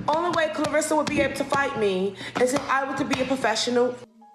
Only way Claressa would be able to fight me is if I were to be a professional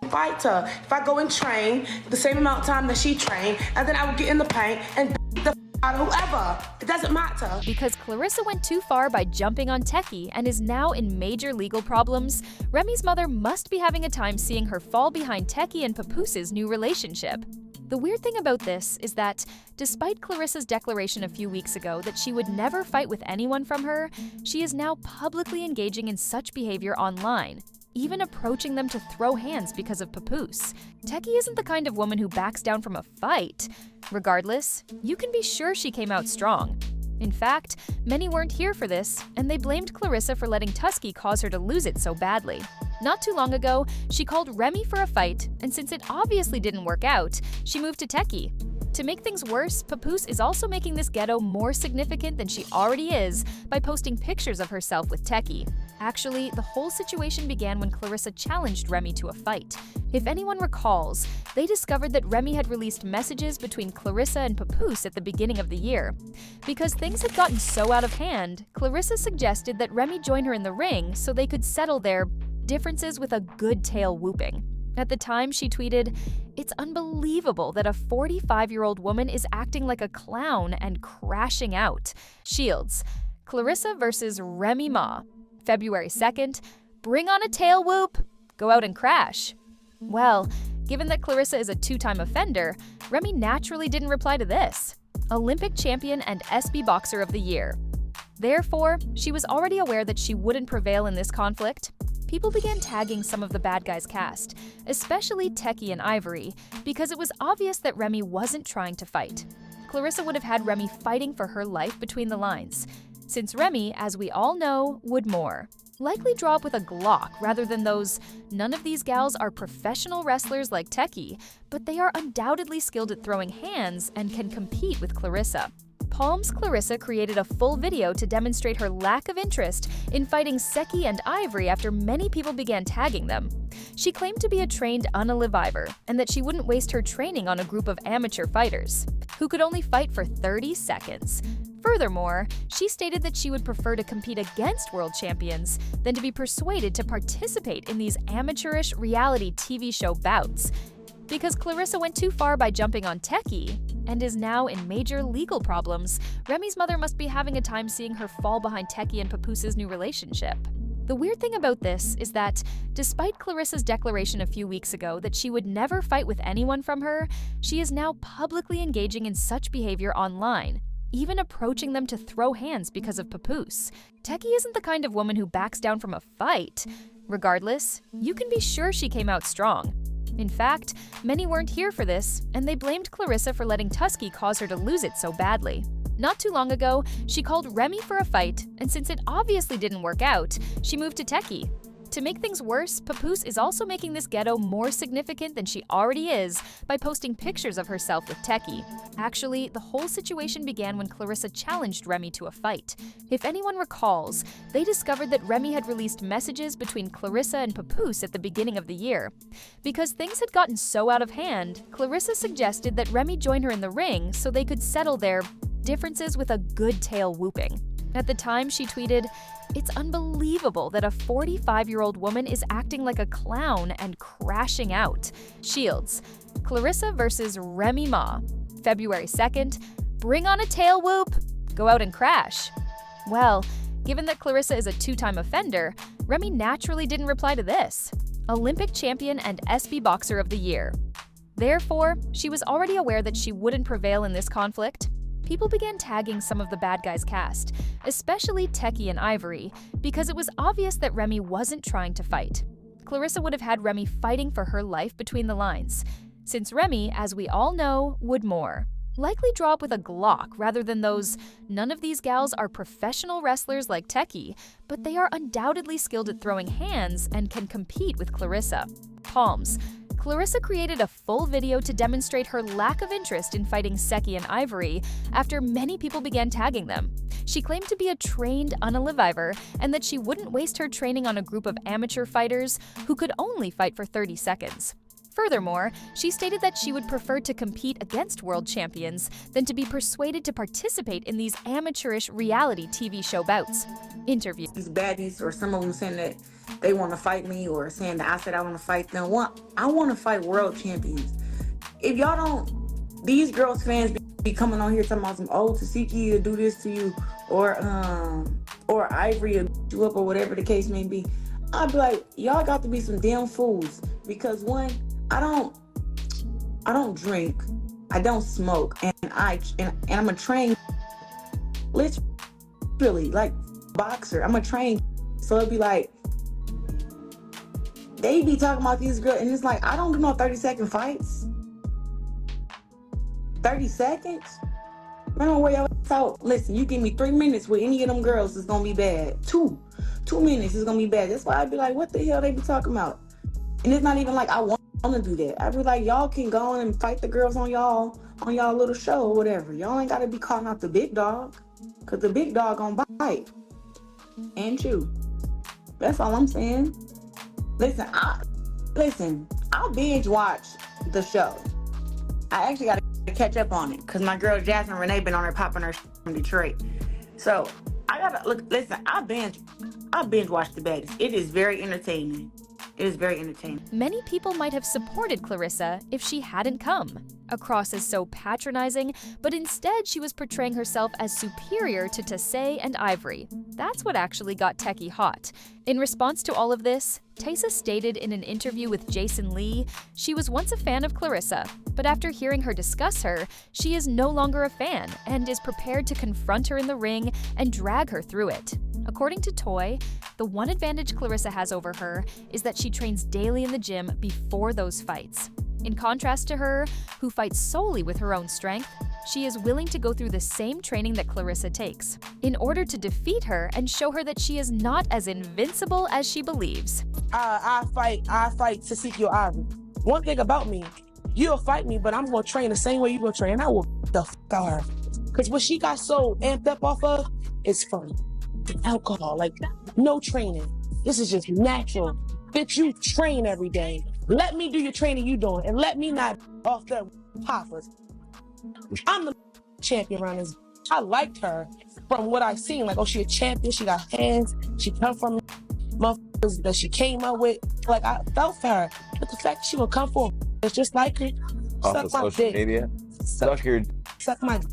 fighter. If I go and train the same amount of time that she trained, and then I would get in the paint and the out of whoever. It doesn't matter. Because Claressa went too far by jumping on Tesehki and is now in major legal problems, Remy's mother must be having a time seeing her fall behind Tesehki and Papoose's new relationship. The weird thing about this is that, despite Claressa's declaration a few weeks ago that she would never fight with anyone from her, she is now publicly engaging in such behavior online, even approaching them to throw hands because of Papoose. Tesehki isn't the kind of woman who backs down from a fight. Regardless, you can be sure she came out strong. In fact, many weren't here for this, and they blamed Claressa for letting Tesehki cause her to lose it so badly. Not too long ago, she called Remy for a fight, and since it obviously didn't work out, she moved to Tesehki. To make things worse, Papoose is also making this ghetto more significant than she already is by posting pictures of herself with Tesehki. Actually, the whole situation began when Claressa challenged Remy to a fight. If anyone recalls, they discovered that Remy had released messages between Claressa and Papoose at the beginning of the year. Because things had gotten so out of hand, Claressa suggested that Remy join her in the ring so they could settle their differences with a good tail whooping. At the time, she tweeted, "It's unbelievable that a 45-year-old woman is acting like a clown and crashing out. Shields, Claressa versus Remy Ma. February 2nd, bring on a tail whoop, go out and crash." Well, given that Claressa is a two-time offender, Remy naturally didn't reply to this. Olympic champion and SB Boxer of the Year. Therefore, she was already aware that she wouldn't prevail in this conflict. People began tagging some of the bad guys cast, especially Tesehki and Ivory, because it was obvious that Remy wasn't trying to fight. Claressa would have had Remy fighting for her life between the lines, since Remy, as we all know, would more. Likely draw up with a Glock rather than those, "None of these gals are professional wrestlers like Tesehki, but they are undoubtedly skilled at throwing hands and can compete with Claressa." Palm's Claressa created a full video to demonstrate her lack of interest in fighting Tesehki and Ivory after many people began tagging them. She claimed to be a trained unaliviver and that she wouldn't waste her training on a group of amateur fighters who could only fight for 30 seconds. Furthermore, she stated that she would prefer to compete against world champions than to be persuaded to participate in these amateurish reality TV show bouts. Because Claressa went too far by jumping on Tesehki and is now in major legal problems, Remy's mother must be having a time seeing her fall behind Tesehki and Papoose's new relationship. The weird thing about this is that, despite Claressa's declaration a few weeks ago that she would never fight with anyone from her, she is now publicly engaging in such behavior online, even approaching them to throw hands because of Papoose. Tesehki isn't the kind of woman who backs down from a fight. Regardless, you can be sure she came out strong. In fact, many weren't here for this, and they blamed Claressa for letting Tesehki cause her to lose it so badly. Not too long ago, she called Remy for a fight, and since it obviously didn't work out, she moved to Tesehki. To make things worse, Papoose is also making this ghetto more significant than she already is by posting pictures of herself with Tesehki. Actually, the whole situation began when Claressa challenged Remy to a fight. If anyone recalls, they discovered that Remy had released messages between Claressa and Papoose at the beginning of the year. Because things had gotten so out of hand, Claressa suggested that Remy join her in the ring so they could settle their differences with a good tail whooping. At the time, she tweeted, "It's unbelievable that a 45-year-old woman is acting like a clown and crashing out." Shields, Claressa versus Remy Ma. February 2nd, bring on a tail whoop, go out and crash. Well, given that Claressa is a two-time offender, Remy naturally didn't reply to this. Olympic champion and SB Boxer of the Year. Therefore, she was already aware that she wouldn't prevail in this conflict. People began tagging some of the bad guys cast, especially Tesehki and Ivory, because it was obvious that Remy wasn't trying to fight. Claressa would have had Remy fighting for her life between the lines, since Remy, as we all know, would more. Likely draw up with a Glock rather than those, "None of these gals are professional wrestlers like Tesehki, but they are undoubtedly skilled at throwing hands and can compete with Claressa." Palms. Claressa created a full video to demonstrate her lack of interest in fighting Tesehki and Ivory after many people began tagging them. She claimed to be a trained unaliviver and that she wouldn't waste her training on a group of amateur fighters who could only fight for 30 seconds. Furthermore, she stated that she would prefer to compete against world champions than to be persuaded to participate in these amateurish reality TV show bouts. Interview. These baddies, or some of them saying that they want to fight me, or saying that I said I want to fight them. I want to fight world champions. If y'all don't, these girls fans be coming on here talking about some, oh, Tesehki will do this to you, or Ivory will beat you up, or whatever the case may be. I'd be like, y'all got to be some damn fools, because one, I don't drink, I don't smoke, and I'm a trained, literally, like, boxer. I'm a trained, so it'd be like, they be talking about these girls, and it's like, I don't do no 30-second fights. 30 seconds? Remember where y'all out? Listen, you give me 3 minutes with any of them girls, it's gonna be bad. 2 minutes is gonna be bad. That's why I'd be like, what the hell they be talking about? And it's not even like I want to do that. I'd be like, y'all can go on and fight the girls on y'all little show or whatever. Y'all ain't gotta be calling out the big dog, cause the big dog gonna bite and chew. That's all I'm saying. Listen, I'll binge watch the show. I actually gotta catch up on it, cause my girl Jasmine Renee been on there popping her from Detroit. So I gotta listen. I binge watch the baddies. It is very entertaining. It is very entertaining. Many people might have supported Claressa if she hadn't come across as so patronizing, but instead she was portraying herself as superior to Tesehki and Ivory. That's what actually got Tesehki hot. In response to all of this, Taysa stated in an interview with Jason Lee she was once a fan of Claressa, but after hearing her discuss her, she is no longer a fan and is prepared to confront her in the ring and drag her through it. According to Toy, the one advantage Claressa has over her is that she trains daily in the gym before those fights. In contrast to her, who fights solely with her own strength, she is willing to go through the same training that Claressa takes, in order to defeat her and show her that she is not as invincible as she believes. I fight Tesehki or Ivory. One thing about me, you'll fight me, but I'm gonna train the same way you gonna train. I will the f out her. Cause what she got so amped up off of is fun. Alcohol, like no training. This is just natural. Bitch, you train every day. Let me do your training you doing, and let me not off the poppers. I'm the champion around this. I liked her from what I seen. Like, oh, she a champion. She got hands. She come from motherfuckers that she came up with. Like, I felt for her. But the fact she would come for it's just like her. Off Suck of my social dick. media. Suck your. Suck my dick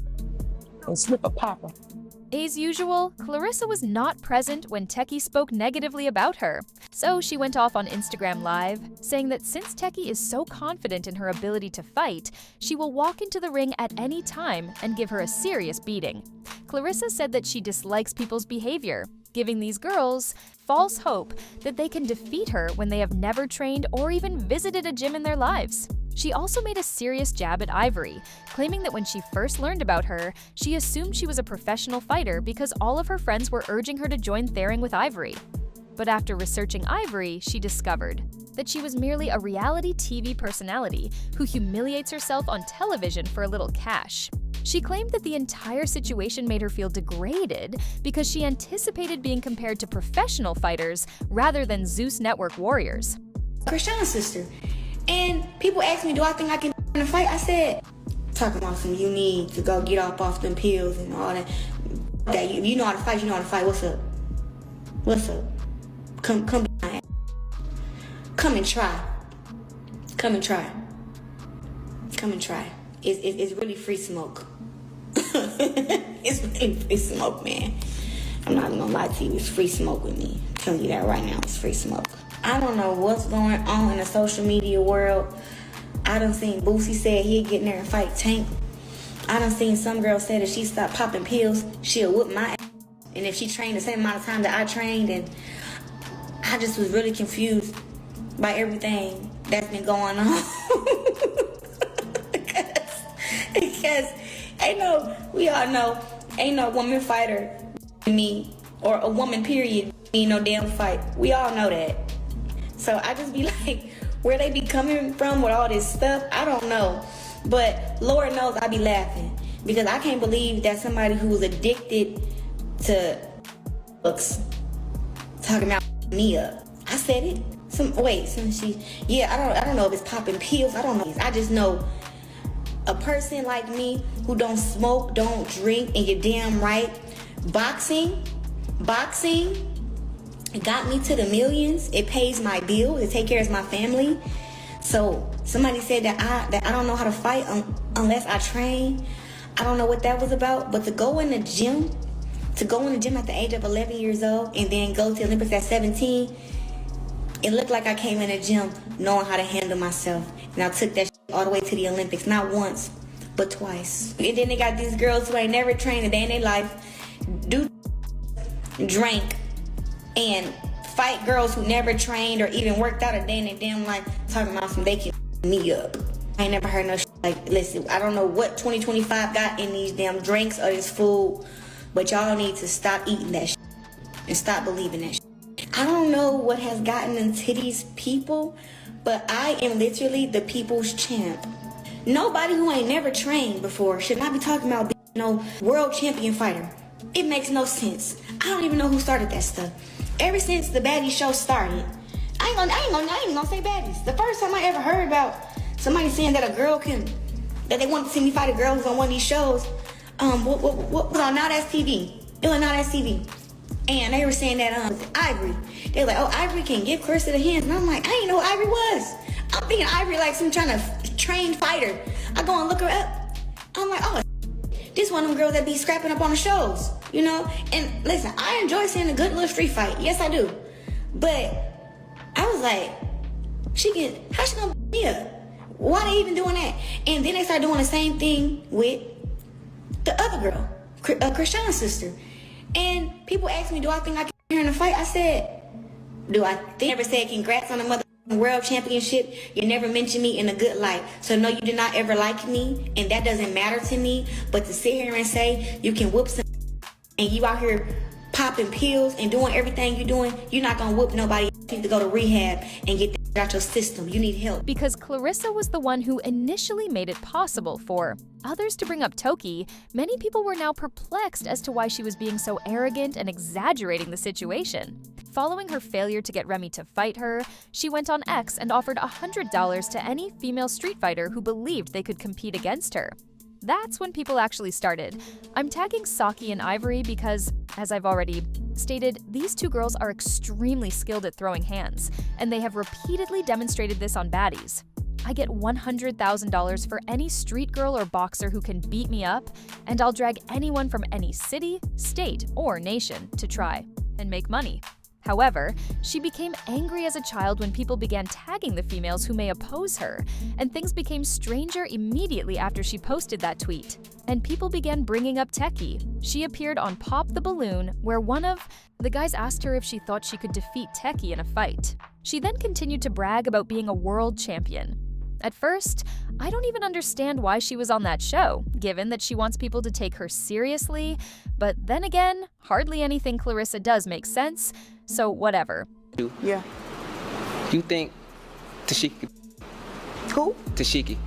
and slip a popper. As usual, Claressa was not present when Tesehki spoke negatively about her. So she went off on Instagram Live, saying that since Tesehki is so confident in her ability to fight, she will walk into the ring at any time and give her a serious beating. Claressa said that she dislikes people's behavior, giving these girls false hope that they can defeat her when they have never trained or even visited a gym in their lives. She also made a serious jab at Ivory, claiming that when she first learned about her, she assumed she was a professional fighter because all of her friends were urging her to join Tharing with Ivory. But after researching Ivory, she discovered that she was merely a reality TV personality who humiliates herself on television for a little cash. She claimed that the entire situation made her feel degraded because she anticipated being compared to professional fighters rather than Zeus Network warriors. Christiana's sister. And people ask me, do I think I can in a fight? I said, talking about some, you need to go get off them pills and all that. That you know how to fight, you know how to fight. What's up? What's up? Come behind. Come and try. Come and try. Come and try. It's really free smoke. It's really free smoke, man. I'm not gonna lie to you, it's free smoke with me. I'm telling you that right now, it's free smoke. I don't know what's going on in the social media world. I done seen Boosie said he'd get in there and fight Tank. I done seen some girl say that if she stopped popping pills, she'll whoop my ass. And if she trained the same amount of time that I trained, and I just was really confused by everything that's been going on. because we all know, ain't no woman fighter in me, or a woman period, ain't no damn fight. We all know that. So I just be like, where they be coming from with all this stuff, I don't know. But Lord knows I be laughing, because I can't believe that somebody who's addicted to books talking about me up. I said it. I don't know if it's popping pills. I don't know. I just know a person like me who don't smoke, don't drink, and you're damn right. Boxing got me to the millions. It pays my bills. It takes care of my family. So somebody said that I don't know how to fight unless I train. I don't know what that was about. But to go in the gym at the age of 11 years old and then go to the Olympics at 17, it looked like I came in the gym knowing how to handle myself. And I took that all the way to the Olympics, not once, but twice. And then they got these girls who ain't never trained a day in their life, drank, and fight girls who never trained or even worked out a day in their damn life, talking about some they can me up. I ain't never heard no shit like, listen, I don't know what 2025 got in these damn drinks or this food, but y'all need to stop eating that shit and stop believing that shit. I don't know what has gotten into these people, but I am literally the people's champ. Nobody who ain't never trained before should not be talking about being no world champion fighter. It makes no sense. I don't even know who started that stuff. Ever since the baddie show started, I ain't gonna say baddies. The first time I ever heard about somebody saying that that they wanted to see me fight a girl who's on one of these shows, what was on Now That's TV? It was Now That's TV. And they were saying that Ivory. They were like, oh, Ivory can give Claressa the hands. And I'm like, I didn't know who Ivory was. I'm thinking Ivory like some trying to train fighter. I go and look her up. I'm like, oh, this one of them girls that be scrapping up on the shows, you know? And listen, I enjoy seeing a good little street fight. Yes, I do. But I was like, how she gonna beat me up? Why they even doing that? And then they started doing the same thing with the other girl, Christian's sister. And people asked me, do I think I can beat her in a fight? I said, do I think? Never said congrats on the mother world championship. You never mentioned me in a good light. So no, you did not ever like me, and that doesn't matter to me. But to sit here and say you can whoop some and you out here popping pills and doing everything you're doing, you're not gonna whoop nobody. You need to go to rehab and get that out your system. You need help. Because Claressa was the one who initially made it possible for others to bring up Toki, many people were now perplexed as to why she was being so arrogant and exaggerating the situation. Following her failure to get Remy to fight her, she went on X and offered $100 to any female street fighter who believed they could compete against her. That's when people actually started. I'm tagging Saki and Ivory because, as I've already stated, these two girls are extremely skilled at throwing hands, and they have repeatedly demonstrated this on baddies. I get $100,000 for any street girl or boxer who can beat me up, and I'll drag anyone from any city, state, or nation to try and make money. However, she became angry as a child when people began tagging the females who may oppose her, and things became stranger immediately after she posted that tweet. And people began bringing up Tesehki. She appeared on Pop the Balloon, where one of the guys asked her if she thought she could defeat Tesehki in a fight. She then continued to brag about being a world champion. At first, I don't even understand why she was on that show, given that she wants people to take her seriously, but then again, hardly anything Claressa does makes sense, so whatever. Yeah. You think Tesehki? Who? Tesehki.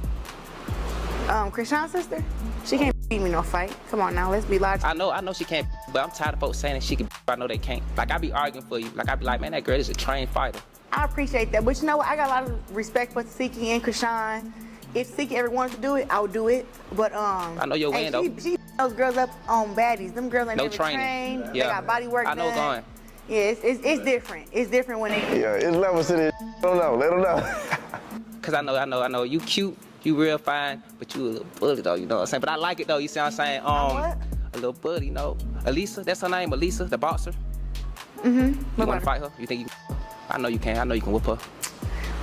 Christian's sister? She can't beat me no fight. Come on now, let's be logical. I know she can't, but I'm tired of folks saying that she can. I know they can't. Like, I be arguing for you. Like, I be like, man, that girl is a trained fighter. I appreciate that, but you know what? I got a lot of respect for Tesehki and Christian. If Tesehki ever wanted to do it, I would do it. But I know your win though. She those girls up on baddies. Them girls ain't no never training. trained. Yeah. They got body work I know done. going. Yeah, it's different. It's different when they. Yeah, it's levels to this. Let them know. Cause I know. You cute, you real fine, but you a little bully though. You know what I'm saying? But I like it though. You see what I'm saying? What? A little bully, you know. Elisa, that's her name. Elisa, the boxer. Mm-hmm. You wanna fight her? You think you? I know you can. I know you can whoop her.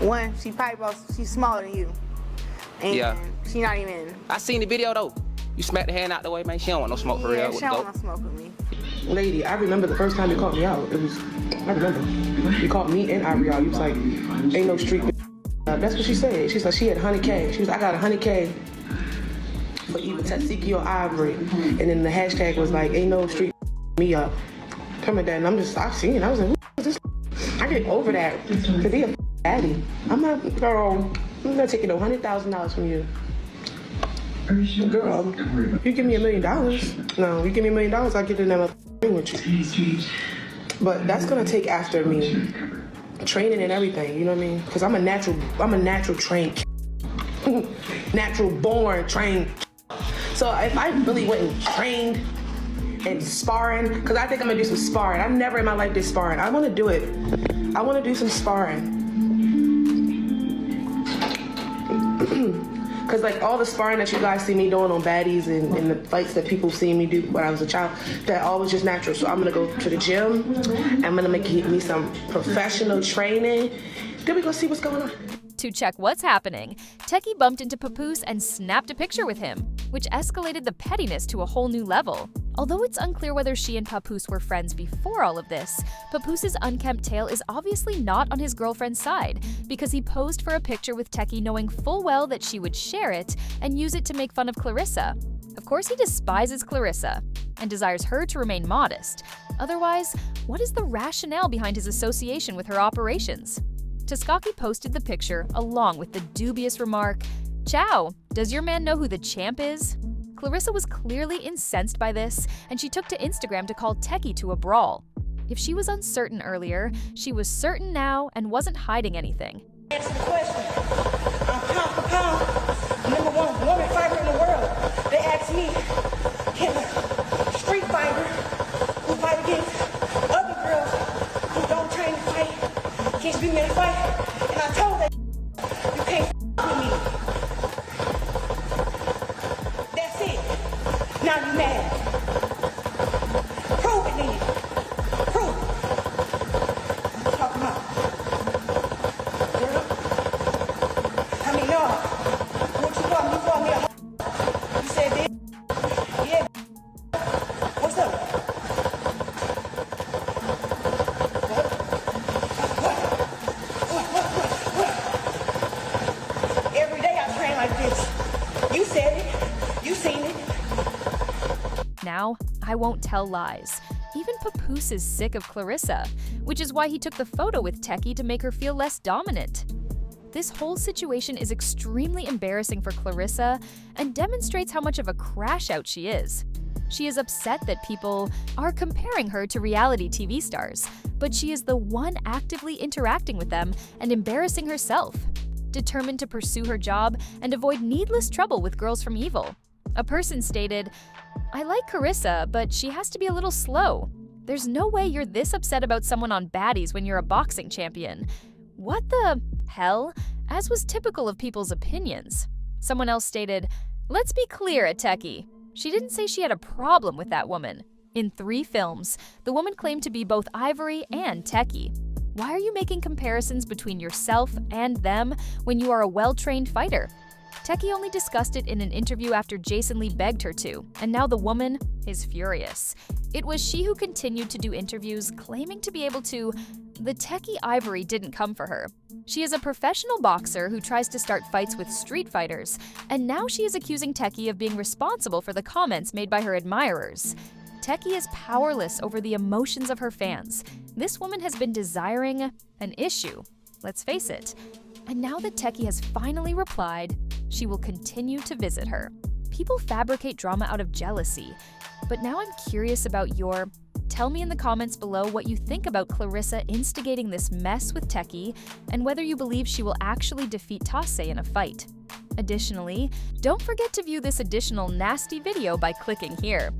One, she's smaller than you. And yeah. She not even. I seen the video though. You smack the hand out the way, man. She don't want no smoke for real. She don't want no smoke with me. Lady, I remember the first time you called me out. I remember. You called me and Ivory out. You was like, ain't no street. That's what she said. She's like, she had 100K. She was like, I got 100K for either Tesehki or Ivory. And then the hashtag was like, ain't no street me up. Come at that, and I've seen it. I was like, who is this? I get over that. Cause he a daddy. I'm not, girl, I'm gonna take it $100,000 from you. Girl, you give me $1 million. No, you give me $1 million, I'll get in that ring with you. But that's gonna take after me training and everything, you know what I mean? Because I'm a natural trained, natural born trained. So if I really went and trained and sparring, because I think I'm gonna do some sparring. I've never in my life did sparring. I wanna do it. I wanna do some sparring. Because like all the sparring that you guys see me doing on baddies and the fights that people see me do when I was a child, that all was just natural. So I'm gonna go to the gym. I'm gonna make me some professional training. Then we go see what's going on. To check what's happening, Tesehki bumped into Papoose and snapped a picture with him, which escalated the pettiness to a whole new level. Although it's unclear whether she and Papoose were friends before all of this, Papoose's unkempt tail is obviously not on his girlfriend's side because he posed for a picture with Tesehki knowing full well that she would share it and use it to make fun of Claressa. Of course, he despises Claressa and desires her to remain modest. Otherwise, what is the rationale behind his association with her operations? Tesehki posted the picture along with the dubious remark, "Ciao, does your man know who the champ is?" Claressa was clearly incensed by this, and she took to Instagram to call Tesehki to a brawl. If she was uncertain earlier, she was certain now and wasn't hiding anything. Answer the question. I'm pound for pound, #1 woman fighter in the world. They asked me, can a street fighter who fight against other girls who don't train to fight, can she be me to fight? And I told her, you can't with me. That's it. Now you mad. Prove it then. Prove it. What you talking about? Girl? I mean, no. What you call me? You call me a You said this? Yeah. What's up? What? Every day I train like this. You said it. You seen it. Now, I won't tell lies. Even Papoose is sick of Claressa, which is why he took the photo with Tesehki to make her feel less dominant. This whole situation is extremely embarrassing for Claressa and demonstrates how much of a crash out she is. She is upset that people are comparing her to reality TV stars, but she is the one actively interacting with them and embarrassing herself, determined to pursue her job and avoid needless trouble with girls from evil. A person stated, "I like Claressa, but she has to be a little slow. There's no way you're this upset about someone on baddies when you're a boxing champion. What the hell?" As was typical of people's opinions. Someone else stated, "Let's be clear at Tesehki. She didn't say she had a problem with that woman. In 3 films, the woman claimed to be both Ivory and Tesehki. Why are you making comparisons between yourself and them when you are a well-trained fighter?" Tesehki only discussed it in an interview after Jason Lee begged her to, and now the woman is furious. It was she who continued to do interviews, claiming to be able to. The Tesehki Ivory didn't come for her. She is a professional boxer who tries to start fights with street fighters, and now she is accusing Tesehki of being responsible for the comments made by her admirers. Tesehki is powerless over the emotions of her fans. This woman has been desiring an issue. Let's face it. And now that Tesehki has finally replied, she will continue to visit her. People fabricate drama out of jealousy, but now I'm curious about your. Tell me in the comments below what you think about Claressa instigating this mess with Tesehki and whether you believe she will actually defeat Taseh in a fight. Additionally, don't forget to view this additional nasty video by clicking here.